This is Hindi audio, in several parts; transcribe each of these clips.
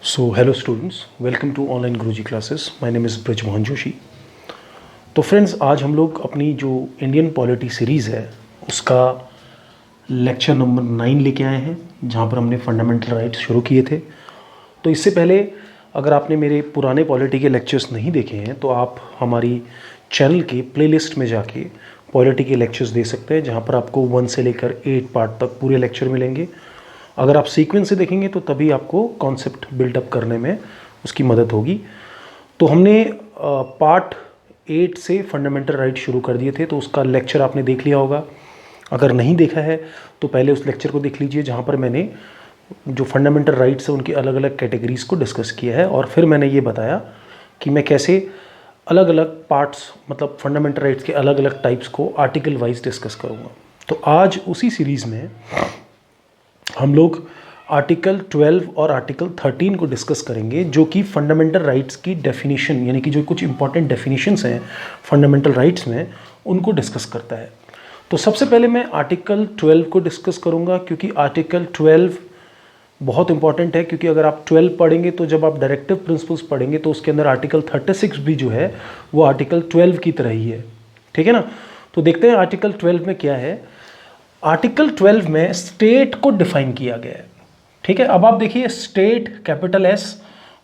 So hello students, welcome to online Guruji classes. My name is Brajmohan Joshi. तो फ्रेंड्स, आज हम लोग अपनी जो इंडियन पॉलिटी सीरीज़ है उसका लेक्चर नंबर 9 लेके आए हैं, जहाँ पर हमने फंडामेंटल राइट्स शुरू किए थे। तो इससे पहले अगर आपने मेरे पुराने पॉलिटी के लेक्चर्स नहीं देखे हैं तो आप हमारी चैनल के प्लेलिस्ट में जाके पॉलिटी के लेक्चर्स दे सकते हैं, जहाँ पर आपको 1 से लेकर 8 पार्ट तक पूरे लेक्चर मिलेंगे। अगर आप सीक्वेंस से देखेंगे तो तभी आपको कॉन्सेप्ट बिल्डअप करने में उसकी मदद होगी। तो हमने पार्ट 8 से फंडामेंटल राइट शुरू कर दिए थे, तो उसका लेक्चर आपने देख लिया होगा। अगर नहीं देखा है तो पहले उस लेक्चर को देख लीजिए, जहाँ पर मैंने जो फंडामेंटल राइट्स है उनकी अलग अलग कैटेगरीज़ को डिस्कस किया है, और फिर मैंने ये बताया कि मैं कैसे अलग अलग पार्ट्स, मतलब फंडामेंटल राइट्स के अलग अलग टाइप्स को आर्टिकल वाइज डिस्कस करूँगा। तो आज उसी सीरीज़ में हम लोग आर्टिकल 12 और आर्टिकल 13 को डिस्कस करेंगे, जो कि फंडामेंटल राइट्स की डेफिनेशन, यानी कि जो कुछ इंपॉर्टेंट डेफिनेशंस हैं फंडामेंटल राइट्स में, उनको डिस्कस करता है। तो सबसे पहले मैं आर्टिकल 12 को डिस्कस करूंगा, क्योंकि आर्टिकल 12 बहुत इंपॉर्टेंट है। क्योंकि अगर आप 12 पढ़ेंगे तो जब आप डायरेक्टिव प्रिंसिपल्स पढ़ेंगे तो उसके अंदर आर्टिकल 36 भी जो है वो आर्टिकल 12 की तरह ही है। ठीक है ना। तो देखते हैं आर्टिकल 12 में क्या है। आर्टिकल 12 में स्टेट को डिफाइन किया गया है। ठीक है। अब आप देखिए, स्टेट कैपिटल एस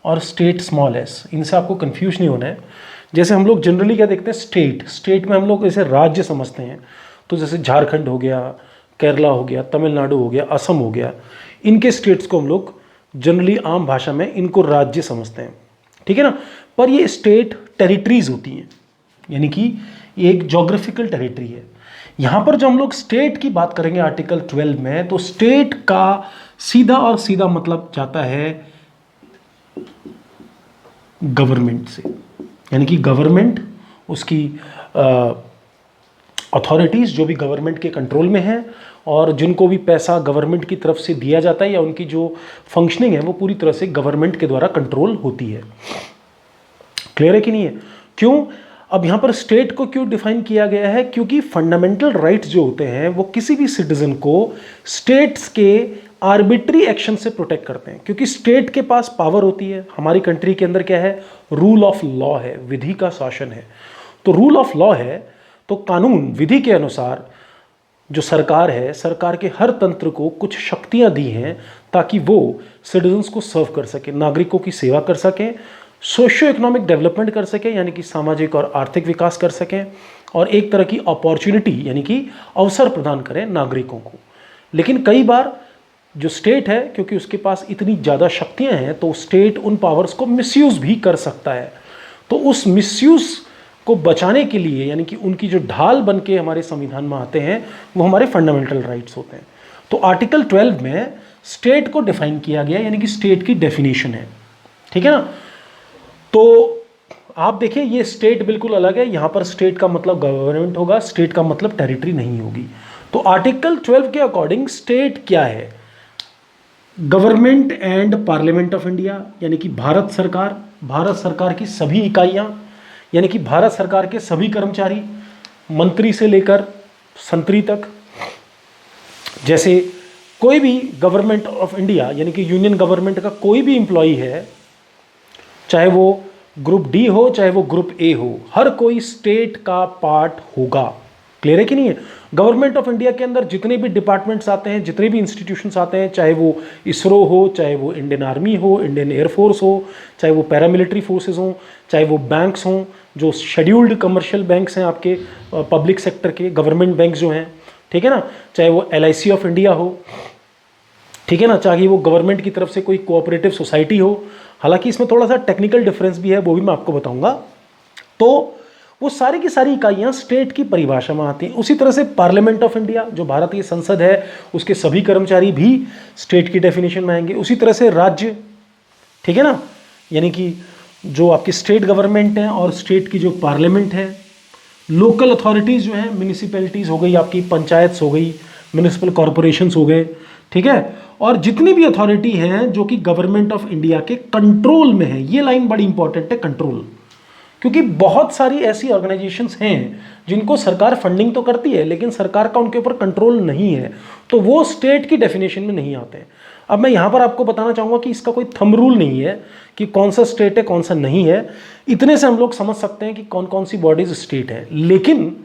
और स्टेट स्मॉल एस, इनसे आपको कंफ्यूज नहीं होना है। जैसे हम लोग जनरली क्या देखते हैं, स्टेट में हम लोग ऐसे राज्य समझते हैं। तो जैसे झारखंड हो गया, केरला हो गया, तमिलनाडु हो गया, असम हो गया, इनके स्टेट्स को हम लोग जनरली आम भाषा में इनको राज्य समझते हैं। ठीक है ना। पर ये स्टेट टेरिटरीज होती हैं, यानी कि एक जोग्राफिकल टेरिटरी है। यहाँ पर जो हम लोग स्टेट की बात करेंगे आर्टिकल 12 में, तो स्टेट का सीधा और सीधा मतलब जाता है गवर्नमेंट से, यानी कि गवर्नमेंट, उसकी अथॉरिटीज़ जो भी गवर्नमेंट के कंट्रोल में है, और जिनको भी पैसा गवर्नमेंट की तरफ से दिया जाता है या उनकी जो फंक्शनिंग है वो पूरी तरह से गवर्नमेंट के द्वारा कंट्रोल होती है। क्लियर है कि नहीं है। क्यों अब यहाँ पर स्टेट को क्यों डिफाइन किया गया है? क्योंकि फंडामेंटल राइट्स जो होते हैं वो किसी भी सिटीजन को स्टेट्स के आर्बिट्री एक्शन से प्रोटेक्ट करते हैं। क्योंकि स्टेट के पास पावर होती है। हमारी कंट्री के अंदर क्या है, रूल ऑफ लॉ है, विधि का शासन है। तो रूल ऑफ लॉ है, तो कानून विधि के अनुसार जो सरकार है, सरकार के हर तंत्र को कुछ शक्तियां दी हैं ताकि वो सिटीजन्स को सर्व कर सके, नागरिकों की सेवा कर सकें, सोशियो इकोनॉमिक डेवलपमेंट कर सकें, यानी कि सामाजिक और आर्थिक विकास कर सकें, और एक तरह की अपॉर्चुनिटी यानी कि अवसर प्रदान करें नागरिकों को। लेकिन कई बार जो स्टेट है, क्योंकि उसके पास इतनी ज़्यादा शक्तियां हैं, तो स्टेट उन पावर्स को मिसयूज़ भी कर सकता है। तो उस मिसयूज़ को बचाने के लिए, यानी कि उनकी जो ढाल बन के हमारे संविधान में आते हैं, वो हमारे फंडामेंटल राइट्स होते हैं। तो आर्टिकल 12 में स्टेट को डिफाइन किया गया, यानी कि स्टेट की डेफिनेशन है। ठीक है ना। तो आप देखिए, ये स्टेट बिल्कुल अलग है। यहां पर स्टेट का मतलब गवर्नमेंट होगा, स्टेट का मतलब टेरिटरी नहीं होगी। तो आर्टिकल 12 के अकॉर्डिंग स्टेट क्या है? Government and parliament of India, यानी कि भारत सरकार की सभी इकाइयां, यानी कि भारत सरकार के सभी कर्मचारी, मंत्री से लेकर संतरी तक। जैसे कोई भी गवर्नमेंट ऑफ इंडिया, यानी कि यूनियन गवर्नमेंट का कोई भी इंप्लॉई है, चाहे वो ग्रुप डी हो चाहे वो ग्रुप ए हो, हर कोई स्टेट का पार्ट होगा। क्लियर है कि नहीं है। गवर्नमेंट ऑफ इंडिया के अंदर जितने भी डिपार्टमेंट्स आते हैं, जितने भी इंस्टीट्यूशंस आते हैं, चाहे वो इसरो हो, चाहे वो इंडियन आर्मी हो, इंडियन एयरफोर्स हो, चाहे वो पैरामिलिट्री फोर्सेज हों, चाहे वो बैंक्स हों, जो शेड्यूल्ड कमर्शियल बैंक्स हैं आपके पब्लिक सेक्टर के, गवर्नमेंट बैंक जो हैं, ठीक है ना, चाहे वो LIC ऑफ इंडिया हो, ठीक है ना, चाहे वो गवर्नमेंट की तरफ से कोई कोऑपरेटिव सोसाइटी हो। हालांकि इसमें थोड़ा सा टेक्निकल डिफरेंस भी है, वो भी मैं आपको बताऊंगा। तो वो सारी की सारी इकाइयां स्टेट की परिभाषा में आती हैं। उसी तरह से पार्लियामेंट ऑफ इंडिया, जो भारतीय संसद है, उसके सभी कर्मचारी भी स्टेट की डेफिनेशन में आएंगे। उसी तरह से राज्य, ठीक है ना, यानी कि जो आपकी स्टेट गवर्नमेंट है और स्टेट की जो पार्लियामेंट है, लोकल अथॉरिटीज़ जो है, म्यूनिसिपैलिटीज़ हो गई, आपकी पंचायत हो गई, म्यूनिसिपल कॉरपोरेशंस हो गए, ठीक है, और जितनी भी अथॉरिटी हैं जो कि गवर्नमेंट ऑफ इंडिया के कंट्रोल में है। ये लाइन बड़ी इंपॉर्टेंट है, कंट्रोल, क्योंकि बहुत सारी ऐसी ऑर्गेनाइजेशंस हैं जिनको सरकार फंडिंग तो करती है लेकिन सरकार का उनके ऊपर कंट्रोल नहीं है, तो वो स्टेट की डेफिनेशन में नहीं आते हैं। अब मैं यहाँ पर आपको बताना चाहूँगा कि इसका कोई थंब रूल नहीं है कि कौन सा स्टेट है कौन सा नहीं है। इतने से हम लोग समझ सकते हैं कि कौन कौन सी बॉडीज स्टेट है। लेकिन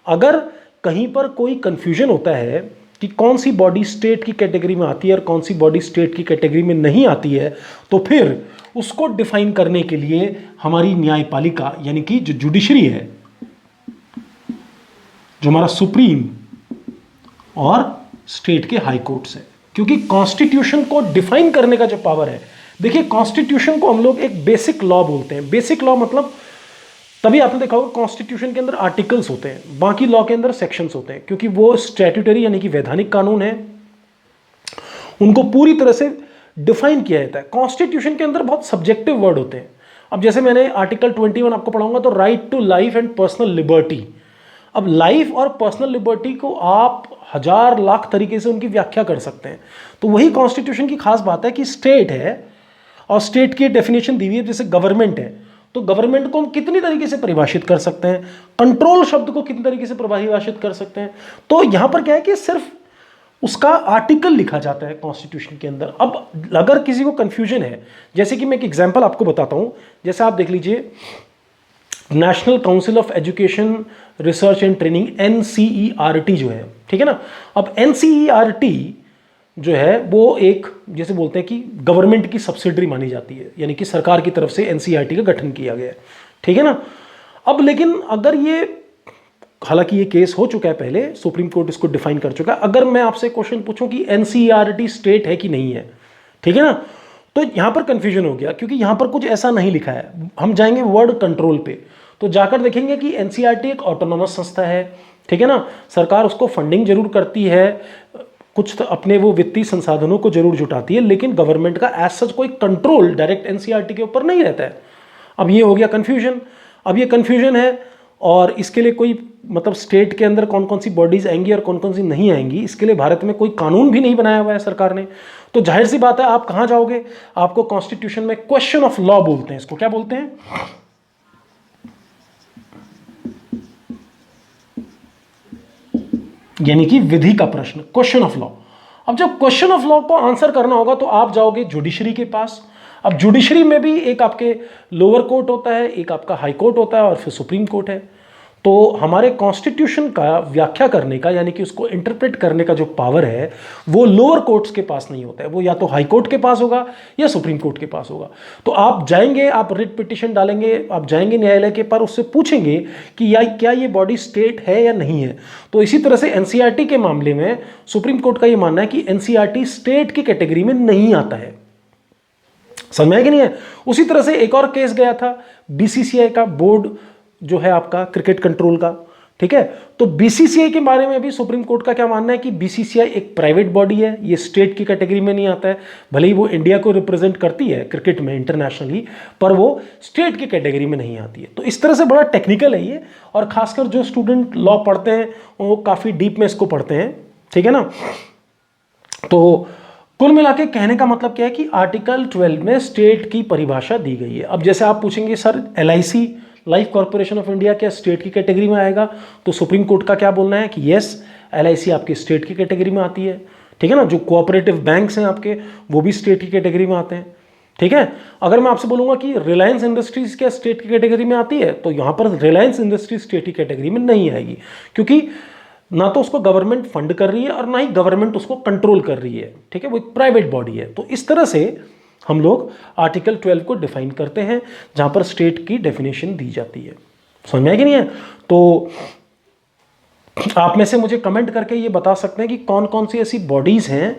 अगर कहीं पर कोई कंफ्यूजन होता है कि कौन सी बॉडी स्टेट की कैटेगरी में आती है और कौन सी बॉडी स्टेट की कैटेगरी में नहीं आती है, तो फिर उसको डिफाइन करने के लिए हमारी न्यायपालिका यानी कि जो जुडिशरी है, जो हमारा सुप्रीम और स्टेट के हाई कोर्ट्स है, क्योंकि कॉन्स्टिट्यूशन को डिफाइन करने का जो पावर है, देखिए कॉन्स्टिट्यूशन को हम लोग एक बेसिक लॉ बोलते हैं। बेसिक लॉ मतलब तभी आपने देखा होगा कॉन्स्टिट्यूशन के अंदर आर्टिकल्स होते हैं, बाकी लॉ के अंदर सेक्शंस होते हैं, क्योंकि वो स्टैट्यूटरी यानी कि वैधानिक कानून है, उनको पूरी तरह से डिफाइन किया जाता है। कॉन्स्टिट्यूशन के अंदर बहुत सब्जेक्टिव वर्ड होते हैं। अब जैसे मैंने आर्टिकल 21 आपको पढ़ाऊंगा तो right to life and personal liberty. अब लाइफ और पर्सनल लिबर्टी को आप हजार लाख तरीके से उनकी व्याख्या कर सकते हैं। तो वही कॉन्स्टिट्यूशन की खास बात है कि स्टेट है और स्टेट की डेफिनेशन दी हुई है। जैसे गवर्नमेंट है तो गवर्नमेंट को हम कितनी तरीके से परिभाषित कर सकते हैं, कंट्रोल शब्द को कितनी तरीके से परिभाषित कर सकते हैं। तो यहां पर क्या है कि सिर्फ उसका आर्टिकल लिखा जाता है कॉन्स्टिट्यूशन के अंदर। अब अगर किसी को कंफ्यूजन है, जैसे कि मैं एक एग्जांपल आपको बताता हूं, जैसे आप देख लीजिए national council of education research and training NCERT जो है, ठीक है ना। अब NCERT जो है वो एक जैसे बोलते हैं कि गवर्नमेंट की सब्सिडरी मानी जाती है, यानी कि सरकार की तरफ से NCERT का गठन किया गया है, ठीक है ना। अब लेकिन अगर ये, हालांकि ये केस हो चुका है पहले, सुप्रीम कोर्ट इसको डिफाइन कर चुका है। अगर मैं आपसे क्वेश्चन पूछूं कि NCERT स्टेट है कि नहीं है, ठीक है ना, तो यहां पर कंफ्यूजन हो गया क्योंकि यहां पर कुछ ऐसा नहीं लिखा है। हम जाएंगे वर्ड कंट्रोल पे तो जाकर देखेंगे कि NCERT एक ऑटोनोमस संस्था है, ठीक है ना। सरकार उसको फंडिंग जरूर करती है, कुछ तो अपने वो वित्तीय संसाधनों को जरूर जुटाती है, लेकिन गवर्नमेंट का एज सच कोई कंट्रोल डायरेक्ट NCERT के ऊपर नहीं रहता है। अब ये हो गया कंफ्यूजन। अब ये कंफ्यूजन है और इसके लिए कोई मतलब स्टेट के अंदर कौन कौन सी बॉडीज आएंगी और कौन कौन सी नहीं आएंगी, इसके लिए भारत में कोई कानून भी नहीं बनाया हुआ है सरकार ने। तो जाहिर सी बात है आप कहां जाओगे, आपको कॉन्स्टिट्यूशन में क्वेश्चन ऑफ लॉ बोलते हैं, इसको क्या बोलते हैं, यानी कि विधि का प्रश्न, क्वेश्चन ऑफ लॉ। अब जब क्वेश्चन ऑफ लॉ को आंसर करना होगा तो आप जाओगे जुडिशरी के पास। अब जुडिशरी में भी एक आपके लोअर कोर्ट होता है, एक आपका हाई कोर्ट होता है और फिर सुप्रीम कोर्ट है। तो हमारे कॉन्स्टिट्यूशन का व्याख्या करने का यानी कि उसको इंटरप्रेट करने का जो पावर है वो लोअर कोर्ट्स के पास नहीं होता है, वो या तो हाई कोर्ट के पास होगा या सुप्रीम कोर्ट के पास होगा। तो आप जाएंगे, आप रिट पिटिशन डालेंगे, आप जाएंगे न्यायालय के पर, उससे पूछेंगे कि या क्या ये बॉडी स्टेट है या नहीं है। तो इसी तरह से NCERT के मामले में सुप्रीम कोर्ट का ये मानना है कि NCERT स्टेट की कैटेगरी में नहीं आता है। समझ में है कि नहीं है। उसी तरह से एक और केस गया था BCCI का, बोर्ड जो है आपका क्रिकेट कंट्रोल का, ठीक है। तो BCCI के बारे में भी सुप्रीम कोर्ट का क्या मानना है कि BCCI एक प्राइवेट बॉडी है, ये स्टेट की कैटेगरी में नहीं आता है। भले ही वो इंडिया को रिप्रेजेंट करती है क्रिकेट में इंटरनेशनली, पर वो स्टेट की कैटेगरी में नहीं आती है। तो इस तरह से बड़ा टेक्निकल है ये, और खासकर जो स्टूडेंट लॉ पढ़ते हैं वो काफी डीप में इसको पढ़ते हैं, ठीक है ना। तो कुल मिला के कहने का मतलब क्या है कि आर्टिकल 12 में स्टेट की परिभाषा दी गई है। अब जैसे आप पूछेंगे sir LIC life corporation of India क्या स्टेट की कैटेगरी में आएगा, तो सुप्रीम कोर्ट का क्या बोलना है कि यस LIC आपकी स्टेट की कैटेगरी में आती है, ठीक है ना। जो कोऑपरेटिव बैंक्स हैं आपके वो भी स्टेट की कैटेगरी में आते हैं, ठीक है। अगर मैं आपसे बोलूंगा कि रिलायंस इंडस्ट्रीज क्या स्टेट की कैटेगरी में आती है, तो यहां पर रिलायंस इंडस्ट्रीज स्टेट की कैटेगरी में नहीं आएगी, क्योंकि ना तो उसको गवर्नमेंट फंड कर रही है और ना ही गवर्नमेंट उसको कंट्रोल कर रही है, ठीक है। वो एक प्राइवेट बॉडी है। तो इस तरह से हम लोग आर्टिकल 12 को डिफाइन करते हैं जहां पर स्टेट की डेफिनेशन दी जाती है। समझ में है कि नहीं है। तो आप में से मुझे कमेंट करके ये बता सकते हैं कि कौन कौन सी ऐसी बॉडीज हैं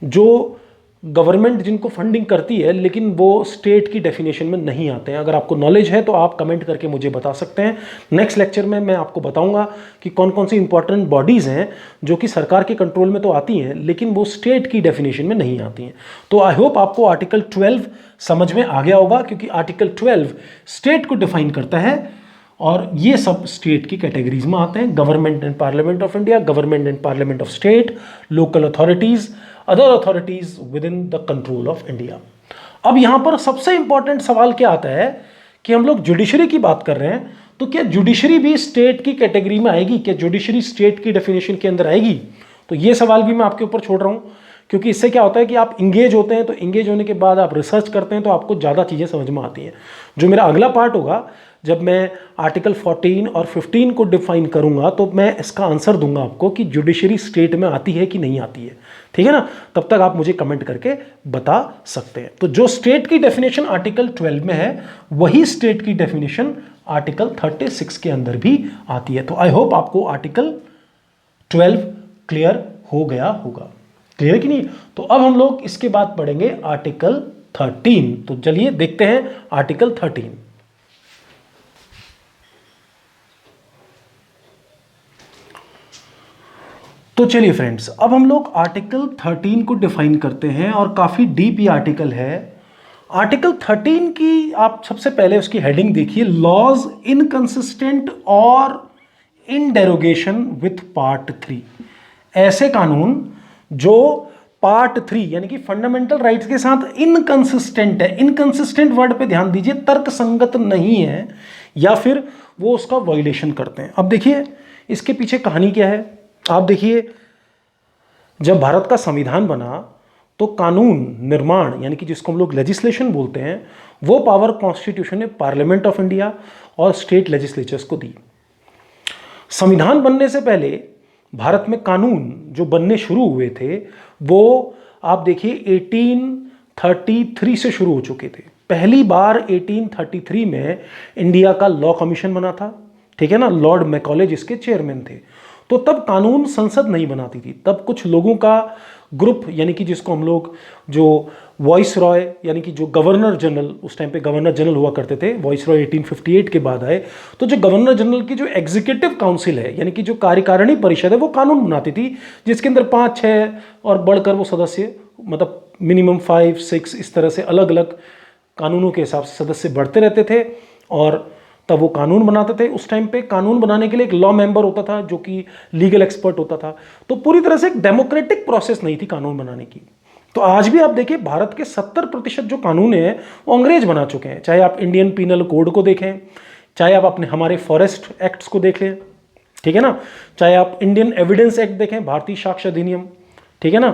जो गवर्नमेंट जिनको फंडिंग करती है लेकिन वो स्टेट की डेफिनेशन में नहीं आते हैं। अगर आपको नॉलेज है तो आप कमेंट करके मुझे बता सकते हैं। नेक्स्ट लेक्चर में मैं आपको बताऊंगा कि कौन कौन सी इंपॉर्टेंट बॉडीज़ हैं जो कि सरकार के कंट्रोल में तो आती हैं लेकिन वो स्टेट की डेफिनेशन में नहीं आती हैं। तो आई होप आपको आर्टिकल 12 समझ में आ गया होगा, क्योंकि आर्टिकल 12 स्टेट को डिफाइन करता है और ये सब स्टेट की कैटेगरीज में आते हैं। Government and parliament of India, government and parliament of state, local authorities, other authorities with in the control of India. अब यहां पर सबसे इंपॉर्टेंट सवाल क्या आता है कि हम लोग जुडिशरी की बात कर रहे हैं, तो क्या जुडिशरी भी स्टेट की कैटेगरी में आएगी? क्या जुडिशरी स्टेट की डेफिनेशन के अंदर आएगी? तो ये सवाल भी मैं आपके ऊपर छोड़ रहा हूँ, क्योंकि इससे क्या होता है कि आप इंगेज होते हैं, तो इंगेज होने के बाद आप रिसर्च करते हैं, तो आपको ज़्यादा चीज़ें समझ में आती हैं। जो मेरा अगला पार्ट होगा, जब मैं आर्टिकल 14 और 15 को डिफाइन करूंगा, तो मैं इसका आंसर दूंगा आपको कि जुडिशरी स्टेट में आती है कि नहीं आती है। ठीक है ना? तब तक आप मुझे कमेंट करके बता सकते हैं। तो जो स्टेट की डेफिनेशन आर्टिकल 12 में है, वही स्टेट की डेफिनेशन आर्टिकल 36 के अंदर भी आती है। तो आई होप आपको आर्टिकल 12 क्लियर हो गया होगा। क्लियर कि नहीं? तो अब हम लोग इसके बाद पढ़ेंगे आर्टिकल 13। तो चलिए देखते हैं आर्टिकल 13। तो चलिए फ्रेंड्स, अब हम लोग आर्टिकल 13 को डिफाइन करते हैं, और काफ़ी डीप ये आर्टिकल है। आर्टिकल 13 की आप सबसे पहले उसकी हेडिंग देखिए, लॉज इनकंसिस्टेंट और इन डेरोगेशन विथ पार्ट 3। ऐसे कानून जो पार्ट 3 यानी कि फंडामेंटल राइट्स के साथ इनकंसिस्टेंट है। इनकंसिस्टेंट वर्ड पे ध्यान दीजिए, तर्क संगत नहीं है, या फिर वो उसका वायलेशन करते हैं। अब देखिए इसके पीछे कहानी क्या है। आप देखिए, जब भारत का संविधान बना, तो कानून निर्माण यानी कि जिसको हम लोग लेजिस्लेशन बोलते हैं, वो पावर कॉन्स्टिट्यूशन ने पार्लियामेंट ऑफ इंडिया और स्टेट लेजिस्लेचर्स को दी। संविधान बनने से पहले भारत में कानून जो बनने शुरू हुए थे, वो आप देखिए 1833 से शुरू हो चुके थे। पहली बार 1833 में इंडिया का लॉ कमीशन बना था। ठीक है ना? लॉर्ड मैकॉले जिसके चेयरमैन थे। तो तब कानून संसद नहीं बनाती थी, तब कुछ लोगों का ग्रुप, यानी कि जिसको हम लोग जो वॉइस रॉय यानी कि जो गवर्नर जनरल, उस टाइम पे गवर्नर जनरल हुआ करते थे, वॉइस रॉय 1858 के बाद आए, तो जो गवर्नर जनरल की जो एग्जीक्यूटिव काउंसिल है यानी कि जो कार्यकारिणी परिषद है, वो कानून बनाती थी, जिसके अंदर 5-6 और बढ़कर वो सदस्य, मतलब मिनिमम 5-6 इस तरह से अलग अलग कानूनों के हिसाब से सदस्य बढ़ते रहते थे, और तब वो कानून बनाते थे। उस टाइम पे कानून बनाने के लिए एक लॉ मेंबर होता था जो कि लीगल एक्सपर्ट होता था। तो पूरी तरह से एक डेमोक्रेटिक प्रोसेस नहीं थी कानून बनाने की। तो आज भी आप देखिए, भारत के 70% जो कानून है वो अंग्रेज बना चुके हैं। चाहे आप इंडियन पीनल कोड को देखें, चाहे आप अपने हमारे फॉरेस्ट एक्ट्स को देख लें, ठीक है ना, चाहे आप इंडियन एविडेंस एक्ट देखें, भारतीय साक्ष्य अधिनियम, ठीक है ना।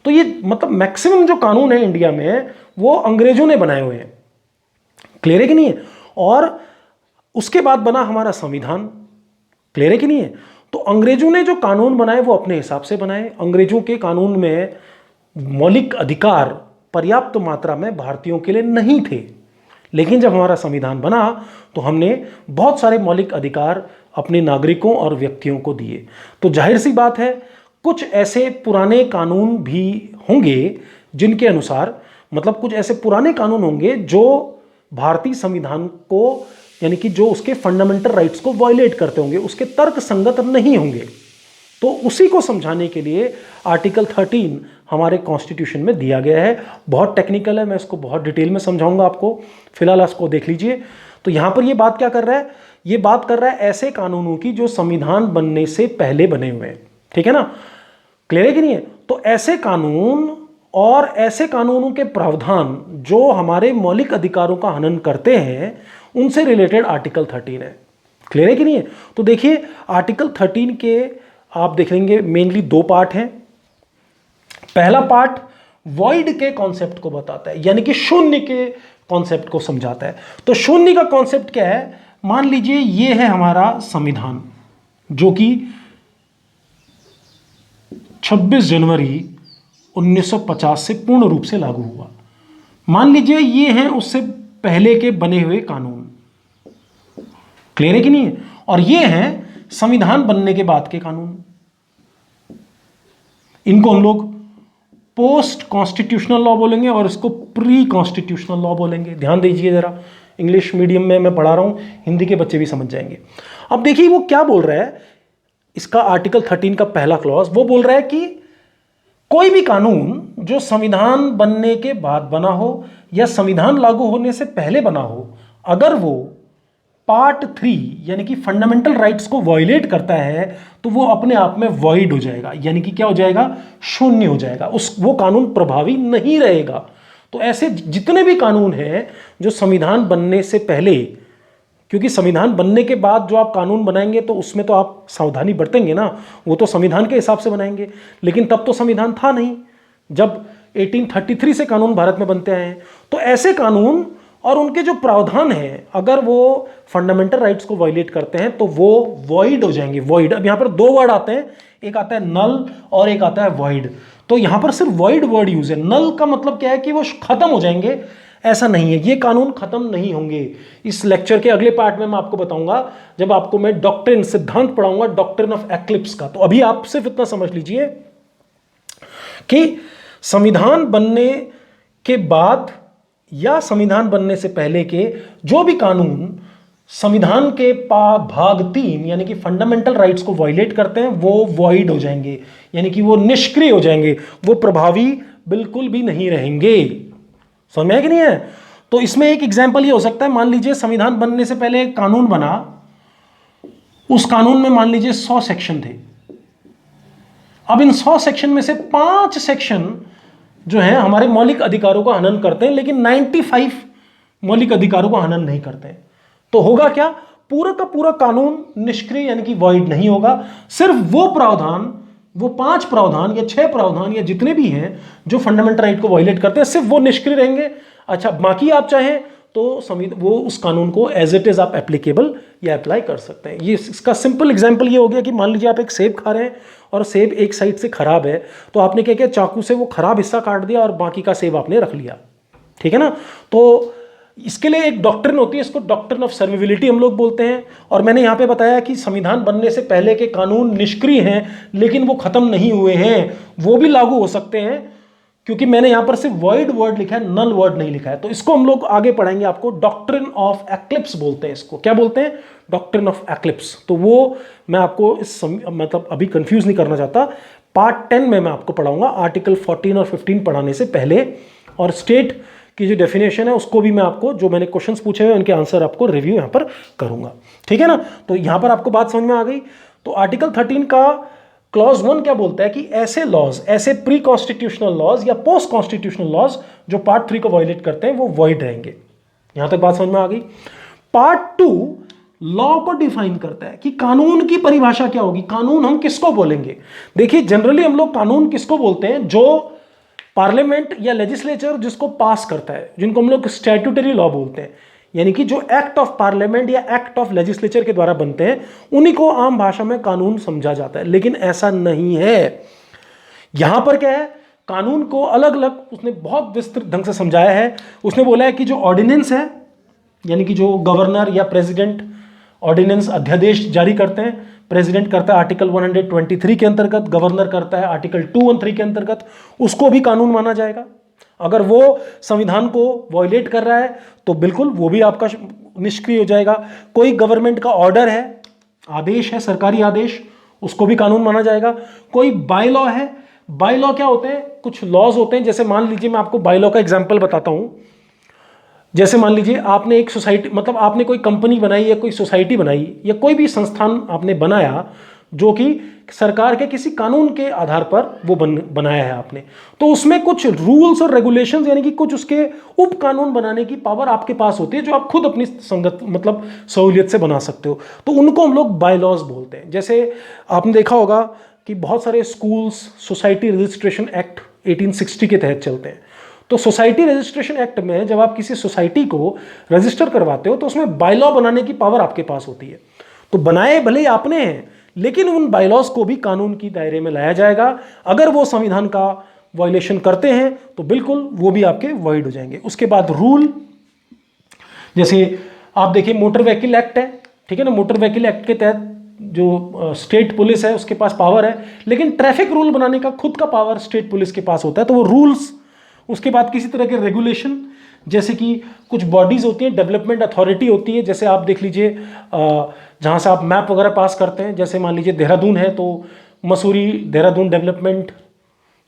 तो ये मतलब मैक्सिमम जो कानून है इंडिया में वो अंग्रेजों ने बनाए हुए हैं। क्लियर है कि नहीं है? और उसके बाद बना हमारा संविधान। क्लियर है कि नहीं है? तो अंग्रेजों ने जो कानून बनाए वो अपने हिसाब से बनाए। अंग्रेजों के कानून में मौलिक अधिकार पर्याप्त मात्रा में भारतीयों के लिए नहीं थे, लेकिन जब हमारा संविधान बना तो हमने बहुत सारे मौलिक अधिकार अपने नागरिकों और व्यक्तियों को दिए। तो जाहिर सी बात है, कुछ ऐसे पुराने कानून भी होंगे जिनके अनुसार, मतलब कुछ ऐसे पुराने कानून होंगे जो भारतीय संविधान को, यानी कि जो उसके फंडामेंटल राइट्स को वायलेट करते होंगे, उसके तर्क संगत नहीं होंगे। तो उसी को समझाने के लिए आर्टिकल 13 हमारे कॉन्स्टिट्यूशन में दिया गया है। बहुत टेक्निकल है, मैं इसको बहुत डिटेल में समझाऊंगा आपको, फिलहाल इसको देख लीजिए। तो यहां पर ये बात क्या कर रहा है? ये बात कर रहा है ऐसे कानूनों की जो संविधान बनने से पहले बने हुए हैं। ठीक है ना? क्लियर है कि नहीं है? तो ऐसे कानून और ऐसे कानूनों के प्रावधान जो हमारे मौलिक अधिकारों का हनन करते हैं, उनसे रिलेटेड आर्टिकल 13 है। क्लियर है कि नहीं है? तो देखिए, आर्टिकल 13 के आप देख लेंगे मेनली 2 पार्ट हैं। पहला पार्ट वॉइड के कॉन्सेप्ट को बताता है, यानी कि शून्य के कॉन्सेप्ट को समझाता है। तो शून्य का कॉन्सेप्ट क्या है? मान लीजिए ये है हमारा संविधान जो कि 26 जनवरी 1950 से पूर्ण रूप से लागू हुआ। मान लीजिए ये हैं उससे पहले के बने हुए कानून। क्लियर है कि नहीं है? और ये हैं संविधान बनने के बाद के कानून। इनको हम लोग पोस्ट कॉन्स्टिट्यूशनल लॉ बोलेंगे और इसको प्री कॉन्स्टिट्यूशनल लॉ बोलेंगे। ध्यान दीजिए जरा, इंग्लिश मीडियम में मैं पढ़ा रहा हूं, हिंदी के बच्चे भी समझ जाएंगे। अब देखिए वो क्या बोल रहा है, इसका आर्टिकल 13 का पहला क्लॉज वो बोल रहा है कि कोई भी कानून जो संविधान बनने के बाद बना हो या संविधान लागू होने से पहले बना हो, अगर वो पार्ट 3 यानी कि फंडामेंटल राइट्स को वायलेट करता है, तो वो अपने आप में वॉइड हो जाएगा, यानी कि क्या हो जाएगा? शून्य हो जाएगा। वो कानून प्रभावी नहीं रहेगा। तो ऐसे जितने भी कानून हैं जो संविधान बनने से पहले, क्योंकि संविधान बनने के बाद जो आप कानून बनाएंगे तो उसमें तो आप सावधानी बरतेंगे ना, वो तो संविधान के हिसाब से बनाएंगे, लेकिन तब तो संविधान था नहीं जब 1833 से कानून भारत में बनते आए हैं। तो ऐसे कानून और उनके जो प्रावधान हैं, अगर वो फंडामेंटल राइट्स को वायलेट करते हैं तो वो वॉइड हो जाएंगे। वॉइड, अब यहां पर दो वर्ड आते हैं, एक आता है नल और एक आता है वॉइड। तो यहां पर सिर्फ वॉइड वर्ड यूज है। नल का मतलब क्या है कि वो खत्म हो जाएंगे, ऐसा नहीं है, ये कानून खत्म नहीं होंगे। इस लेक्चर के अगले पार्ट में मैं आपको बताऊंगा, जब आपको मैं डॉक्ट्रिन, सिद्धांत पढ़ाऊंगा डॉक्ट्रिन ऑफ एक्लिप्स का। तो अभी आप सिर्फ इतना समझ लीजिए कि संविधान बनने के बाद या संविधान बनने से पहले के जो भी कानून संविधान के भाग 3 यानी कि फंडामेंटल राइट्स को वायलेट करते हैं वो वॉइड हो जाएंगे, यानी कि वो निष्क्रिय हो जाएंगे, वो प्रभावी बिल्कुल भी नहीं रहेंगे। समझ में है कि नहीं है? तो इसमें एक एग्जांपल ये हो सकता है, मान लीजिए संविधान बनने से पहले एक कानून बना, उस कानून में मान लीजिए 100 सेक्शन थे। अब इन 100 सेक्शन में से 5 सेक्शन जो है हमारे मौलिक अधिकारों का हनन करते हैं, लेकिन 95 मौलिक अधिकारों का हनन नहीं करते हैं। तो होगा क्या, पूरा का पूरा कानून निष्क्रिय यानी कि वॉइड नहीं होगा। सिर्फ वो प्रावधान, वो 5 प्रावधान या 6 प्रावधान या जितने भी हैं जो फंडामेंटल राइट को वायलेट करते हैं, सिर्फ वो निष्क्रिय रहेंगे। अच्छा, बाकी आप चाहें तो वो उस कानून को एज इट इज आप एप्लीकेबल या अप्लाई कर सकते हैं। ये इसका सिंपल एग्जांपल ये हो गया कि मान लीजिए आप एक सेब खा रहे हैं और सेब एक साइड से खराब है, तो आपने क्या किया, चाकू से वो खराब हिस्सा काट दिया और बाकी का सेब आपने रख लिया, ठीक है ना। तो इसके लिए एक डॉक्ट्रिन होती है, इसको डॉक्ट्रिन ऑफ सर्विविलिटी हम लोग बोलते हैं। और मैंने यहाँ पे बताया कि संविधान बनने से पहले के कानून निष्क्रिय हैं, लेकिन वो खत्म नहीं हुए हैं, वो भी लागू हो सकते हैं, क्योंकि मैंने यहाँ पर सिर्फ वॉइड वर्ड लिखा है, नल वर्ड नहीं लिखा है। तो इसको हम लोग आगे पढ़ाएंगे, आपको डॉक्ट्रिन ऑफ एक्लिप्स बोलते हैं। इसको क्या बोलते हैं? Doctrine of eclipse. तो वो मैं आपको मतलब अभी कंफ्यूज नहीं करना चाहता। पार्ट 10 में मैं आपको पढ़ाऊंगा, आर्टिकल 14 और 15 पढ़ाने से पहले। और स्टेट की जो डेफिनेशन है उसको भी मैं आपको, जो मैंने क्वेश्चंस पूछे हुए उनके आंसर आपको रिव्यू यहाँ पर करूंगा, ठीक है ना। तो यहाँ पर आपको बात समझ में आ गई। तो आर्टिकल 13 का क्लॉज 1 क्या बोलता है कि ऐसे लॉज, ऐसे प्री कॉन्स्टिट्यूशनल लॉज या पोस्ट कॉन्स्टिट्यूशनल लॉज जो पार्ट 3 को वायलेट करते हैं वो वॉइड रहेंगे। यहां तक बात समझ में आ गई। पार्ट 2 लॉ को डिफाइन करता है कि कानून की परिभाषा क्या होगी, कानून हम किसको बोलेंगे। देखिए, जनरली हम लोग कानून किसको बोलते हैं, जो पार्लियामेंट या लेजिस्लेचर जिसको पास करता है, जिनको हम लोग स्टैट्यूटरी लॉ बोलते हैं, यानी कि जो एक्ट ऑफ पार्लियामेंट या एक्ट ऑफ लेजिस्लेचर के द्वारा बनते हैं, उन्हीं को आम भाषा में कानून समझा जाता है। लेकिन ऐसा नहीं है। यहां पर क्या है, कानून को अलग अलग उसने बहुत विस्तृत ढंग से समझाया है। उसने बोला है कि जो ऑर्डिनेंस है, यानी कि जो गवर्नर या प्रेसिडेंट ऑर्डिनेंस अध्यादेश जारी करते हैं, प्रेसिडेंट करता है आर्टिकल 123 के अंतर्गत, गवर्नर करता है आर्टिकल 213 के अंतर्गत, उसको भी कानून माना जाएगा। अगर वो संविधान को वॉयलेट कर रहा है तो बिल्कुल वो भी आपका निष्क्रिय हो जाएगा। कोई गवर्नमेंट का ऑर्डर है, आदेश है, सरकारी आदेश, उसको भी कानून माना जाएगा। कोई बाय लॉ है, बाय लॉ क्या होते हैं, कुछ लॉज होते हैं, जैसे मान लीजिए मैं आपको बाय लॉ का एग्जांपल बताता हूं। जैसे मान लीजिए आपने एक सोसाइटी, मतलब आपने कोई कंपनी बनाई या कोई सोसाइटी बनाई या कोई भी संस्थान आपने बनाया जो कि सरकार के किसी कानून के आधार पर वो बनाया है आपने, तो उसमें कुछ रूल्स और रेगुलेशंस यानी कि कुछ उसके उप कानून बनाने की पावर आपके पास होती है, जो आप खुद अपनी संगत मतलब सहूलियत से बना सकते हो। तो उनको हम लोग बाय लॉज बोलते हैं। जैसे आपने देखा होगा कि बहुत सारे स्कूल्स सोसाइटी रजिस्ट्रेशन एक्ट 1860 के तहत चलते हैं। तो सोसाइटी रजिस्ट्रेशन एक्ट में जब आप किसी सोसाइटी को रजिस्टर करवाते हो तो उसमें बाय लॉ बनाने की पावर आपके पास होती है। तो बनाए भले ही आपने हैं, लेकिन उन बायलॉज को भी कानून की दायरे में लाया जाएगा। अगर वो संविधान का वायलेशन करते हैं तो बिल्कुल वो भी आपके वॉइड हो जाएंगे। उसके बाद रूल, जैसे आप देखिए मोटर व्हीकल एक्ट है, ठीक है ना। मोटर व्हीकल एक्ट के तहत जो स्टेट पुलिस है उसके पास पावर है, लेकिन ट्रैफिक रूल बनाने का खुद का पावर स्टेट पुलिस के पास होता है, तो वो रूल्स। उसके बाद किसी तरह के रेगुलेशन, जैसे कि कुछ बॉडीज होती हैं, डेवलपमेंट अथॉरिटी होती है। जैसे आप देख लीजिए जहाँ से आप मैप वगैरह पास करते हैं, जैसे मान लीजिए देहरादून है तो मसूरी देहरादून डेवलपमेंट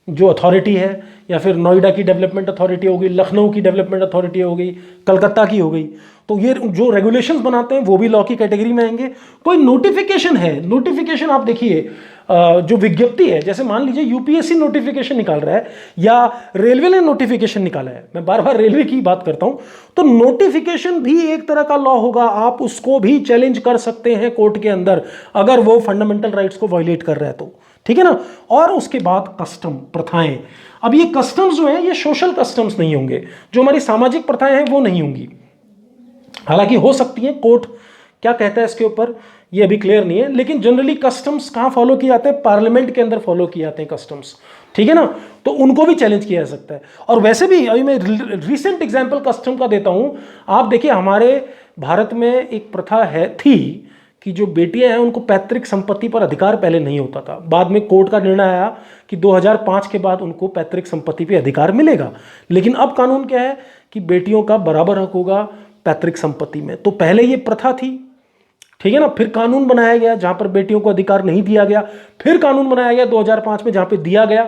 जो अथॉरिटी है, या फिर नोएडा की डेवलपमेंट अथॉरिटी हो गई, लखनऊ की डेवलपमेंट अथॉरिटी हो गई, कलकत्ता की हो गई, तो ये जो रेगुलेशंस बनाते हैं वो भी लॉ की कैटेगरी में आएंगे। कोई नोटिफिकेशन है, नोटिफिकेशन आप देखिए जो विज्ञप्ति है, जैसे मान लीजिए यूपीएससी नोटिफिकेशन निकाल रहा है या रेलवे ने नोटिफिकेशन निकाला है, मैं बार बार रेलवे की बात करता हूं, तो नोटिफिकेशन भी एक तरह का लॉ होगा, आप उसको भी चैलेंज कर सकते हैं कोर्ट के अंदर अगर वो फंडामेंटल राइट्स को वायलेट कर रहा है तो, ठीक है ना। और उसके बाद कस्टम, प्रथाएं। अब ये कस्टम्स जो है ये सोशल कस्टम्स नहीं होंगे, जो हमारी सामाजिक प्रथाएं हैं वो नहीं होंगी, हालांकि हो सकती है, कोर्ट क्या कहता है इसके ऊपर ये अभी क्लियर नहीं है, लेकिन जनरली कस्टम्स कहां फॉलो किए जाते हैं, पार्लियामेंट के अंदर फॉलो किए जाते हैं कस्टम्स, ठीक है ना, तो उनको भी चैलेंज किया जा सकता है। और वैसे भी अभी मैं रिसेंट एग्जांपल कस्टम का देता हूं, आप देखिए हमारे भारत में एक प्रथा थी कि जो बेटियां हैं उनको पैतृक संपत्ति पर अधिकार पहले नहीं होता था, बाद में कोर्ट का निर्णय आया कि 2005 के बाद उनको पैतृक संपत्ति पर अधिकार मिलेगा, लेकिन अब कानून क्या है कि बेटियों का बराबर हक होगा पैतृक संपत्ति में। तो पहले ये प्रथा थी, ठीक है ना, फिर कानून बनाया गया जहां पर बेटियों को अधिकार नहीं दिया गया, फिर कानून बनाया गया 2005 में जहां पे दिया गया,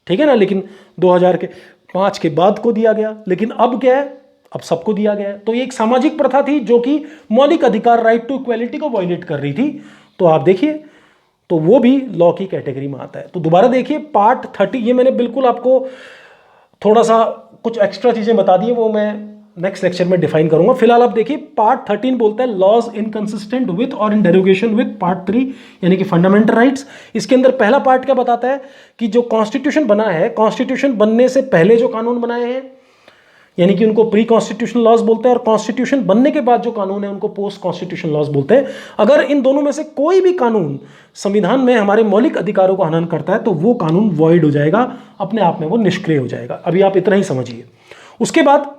ठीक है ना, लेकिन 2005 के बाद को दिया गया, लेकिन अब क्या है, अब सबको दिया गया है। तो ये एक सामाजिक प्रथा थी जो कि मौलिक अधिकार, राइट टू इक्वालिटी को वायलेट कर रही थी, तो आप देखिए तो वो भी लॉ की कैटेगरी में आता है। तो दोबारा देखिए पार्ट 30, ये मैंने बिल्कुल आपको थोड़ा सा कुछ एक्स्ट्रा चीजें बता दी है, वो मैं नेक्स्ट लेक्चर में डिफाइन करूंगा। फिलहाल आप देखिए पार्ट 13 बोलता है लॉज इनकंसिस्टेंट विथ और इन डेरोगेशन विथ पार्ट 3 यानी कि फंडामेंटल राइट्स। इसके अंदर पहला पार्ट क्या बताता है कि जो कॉन्स्टिट्यूशन बना है, कॉन्स्टिट्यूशन बनने से पहले जो कानून बनाए हैं यानी कि उनको प्री कॉन्स्टिट्यूशनल लॉज बोलते हैं, और कॉन्स्टिट्यूशन बनने के बाद जो कानून है उनको पोस्ट कॉन्स्टिट्यूशनल लॉज बोलते हैं। अगर इन दोनों में से कोई भी कानून संविधान में हमारे मौलिक अधिकारों को हनन करता है तो वो कानून वॉइड हो जाएगा, अपने आप में वो निष्क्रिय हो जाएगा। अभी आप इतना ही समझिए। उसके बाद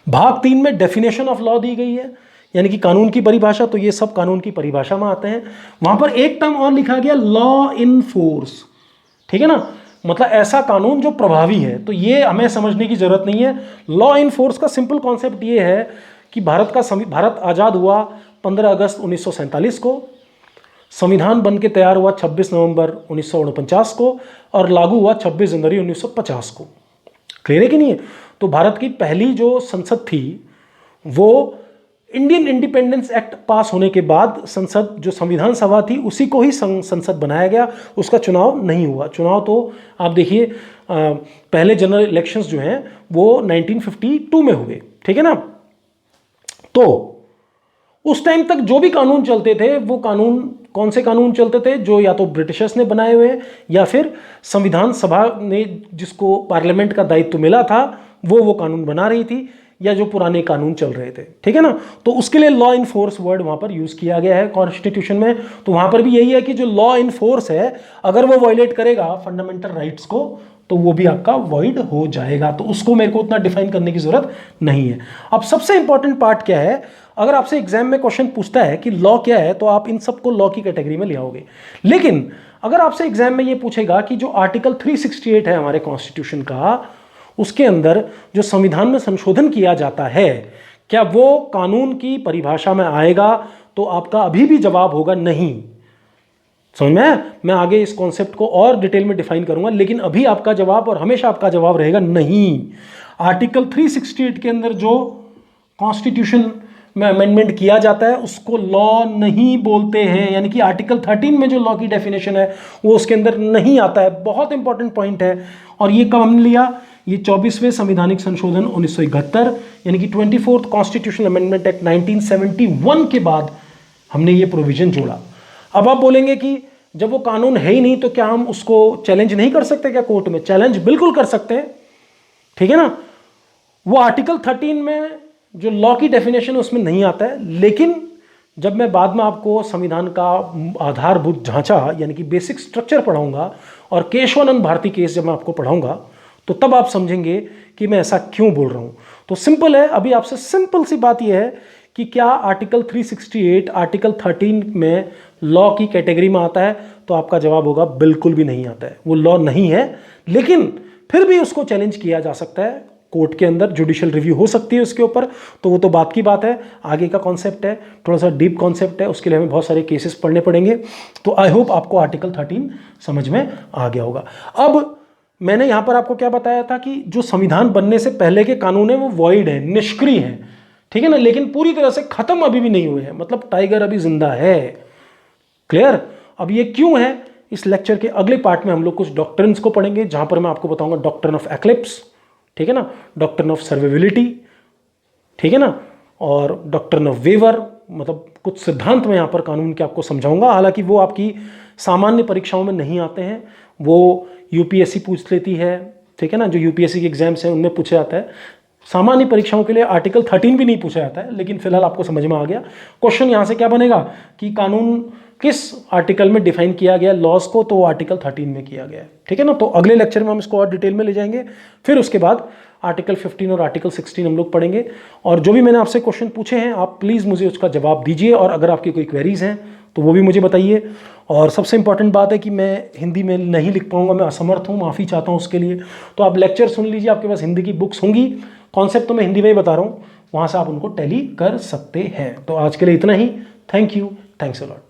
भाग 3 में डेफिनेशन ऑफ लॉ दी गई है, यानी कि कानून की परिभाषा, तो ये सब कानून की परिभाषा में आते हैं। वहां पर एक टर्म और लिखा गया लॉ इन फोर्स, ठीक है ना, मतलब ऐसा कानून जो प्रभावी है। तो ये हमें समझने की जरूरत नहीं है। लॉ इन फोर्स का सिंपल कॉन्सेप्ट ये है कि भारत आजाद हुआ 15 अगस्त 1947 को, संविधान बन के तैयार हुआ 26 नवंबर 1949 को, और लागू हुआ 26 जनवरी 1950 को। क्लियर है कि नहीं है? तो भारत की पहली जो संसद थी वो इंडियन इंडिपेंडेंस एक्ट पास होने के बाद संसद, जो संविधान सभा थी, उसी को ही संसद बनाया गया, उसका चुनाव नहीं हुआ। चुनाव तो आप देखिए पहले जनरल इलेक्शंस जो हैं वो 1952 में हुए, ठीक है ना। तो उस टाइम तक जो भी कानून चलते थे वो कानून, कौन से कानून चलते थे, जो या तो ब्रिटिशर्स ने बनाए हुए या फिर संविधान सभा ने, जिसको पार्लियामेंट का दायित्व मिला था, वो कानून बना रही थी, या जो पुराने कानून चल रहे थे, ठीक है ना। तो उसके लिए लॉ इन फोर्स वर्ड वहां पर यूज किया गया है कॉन्स्टिट्यूशन में। तो वहां पर भी यही है कि जो लॉ इन फोर्स है अगर वो वायलेट करेगा फंडामेंटल राइट्स को तो वो भी आपका वॉइड हो जाएगा। तो उसको मेरे को उतना डिफाइन करने की जरूरत नहीं है। अब सबसे इंपॉर्टेंट पार्ट क्या है, अगर आपसे एग्जाम में क्वेश्चन पूछता है कि लॉ क्या है तो आप इन सबको लॉ की कैटेगरी में ले आओगे। लेकिन अगर आपसे एग्जाम में ये पूछेगा कि जो आर्टिकल 368 है हमारे कॉन्स्टिट्यूशन का, उसके अंदर जो संविधान में संशोधन किया जाता है, क्या वो कानून की परिभाषा में आएगा, तो आपका अभी भी जवाब होगा नहीं। समझ में? मैं आगे इस कॉन्सेप्ट को और डिटेल में डिफाइन करूंगा, लेकिन अभी आपका जवाब और हमेशा आपका जवाब रहेगा नहीं। आर्टिकल 368 के अंदर जो कॉन्स्टिट्यूशन में अमेंडमेंट किया जाता है उसको लॉ नहीं बोलते हैं, यानी कि आर्टिकल 13 में जो लॉ की डेफिनेशन है वो उसके अंदर नहीं आता है। बहुत इंपॉर्टेंट पॉइंट है। और ये कब हमने लिया? ये 24वें संवैधानिक संशोधन 1971 यानी कि 24th कॉन्स्टिट्यूशनल अमेंडमेंट एक्ट 1971 के बाद हमने ये प्रोविजन जोड़ा। अब आप बोलेंगे कि जब वो कानून है ही नहीं तो क्या हम उसको चैलेंज नहीं कर सकते क्या कोर्ट में? चैलेंज बिल्कुल कर सकते हैं, ठीक है ना। वो आर्टिकल 13 में जो लॉ की डेफिनेशन उसमें नहीं आता है, लेकिन जब मैं बाद में आपको संविधान का आधारभूत ढांचा यानी कि बेसिक स्ट्रक्चर पढ़ाऊंगा और केशवानंद भारती केस जब मैं आपको पढ़ाऊंगा तो तब आप समझेंगे कि मैं ऐसा क्यों बोल रहा हूं। तो सिंपल है, अभी आपसे सिंपल सी बात यह है कि क्या आर्टिकल 368 आर्टिकल 13 में लॉ की कैटेगरी में आता है? तो आपका जवाब होगा बिल्कुल भी नहीं आता है, वो लॉ नहीं है। लेकिन फिर भी उसको चैलेंज किया जा सकता है कोर्ट के अंदर, जुडिशियल रिव्यू हो सकती है उसके ऊपर, तो वो तो बात की बात है, आगे का कॉन्सेप्ट है, थोड़ा सा डीप कॉन्सेप्ट है, उसके लिए हमें बहुत सारे केसेस पढ़ने पड़ेंगे। तो आई होप आपको आर्टिकल 13 समझ में आ गया होगा। अब मैंने यहां पर आपको क्या बताया था कि जो संविधान बनने से पहले के कानून है वो वॉइड है, निष्क्रिय है, ठीक है ना, लेकिन पूरी तरह से खत्म अभी भी नहीं हुए हैं, मतलब टाइगर अभी जिंदा है। क्लियर? अब ये क्यों है, इस लेक्चर के अगले पार्ट में हम लोग कुछ डॉक्ट्रिन्स को पढ़ेंगे, जहां पर मैं आपको बताऊंगा डॉक्ट्रिन ऑफ एक्लिप्स, ठीक है ना, डॉक्ट्रिन ऑफ सर्वाइविलिटी, ठीक है ना, और डॉक्ट्रिन ऑफ वेवर, मतलब कुछ सिद्धांत मैं यहाँ पर कानून के आपको समझाऊंगा। हालांकि वो आपकी सामान्य परीक्षाओं में नहीं आते हैं, वो यूपीएससी पूछ लेती है, ठीक है ना, जो यूपीएससी के एग्जाम्स हैं उनमें पूछा जाता है। सामान्य परीक्षाओं के लिए आर्टिकल 13 भी नहीं पूछा जाता है, लेकिन फिलहाल आपको समझ में आ गया। क्वेश्चन यहाँ से क्या बनेगा कि कानून किस आर्टिकल में डिफाइन किया गया लॉज को, तो आर्टिकल 13 में किया गया है, ठीक है ना। तो अगले लेक्चर में हम इसको और डिटेल में ले जाएंगे, फिर उसके बाद आर्टिकल 15 और आर्टिकल 16 हम लोग पढ़ेंगे। और जो भी मैंने आपसे क्वेश्चन पूछे हैं आप प्लीज़ मुझे उसका जवाब दीजिए, और अगर आपकी कोई क्वेरीज हैं तो वो भी मुझे बताइए। और सबसे इंपॉर्टेंट बात है कि मैं हिंदी में नहीं लिख पाऊंगा, मैं असमर्थ हूँ, माफ़ी चाहता हूँ उसके लिए। तो आप लेक्चर सुन लीजिए, आपके पास हिंदी की बुक्स होंगी, कॉन्सेप्ट तो मैं हिंदी में ही बता रहा हूँ, वहाँ से आप उनको टैली कर सकते हैं। तो आज के लिए इतना ही। Thank you, thanks a lot.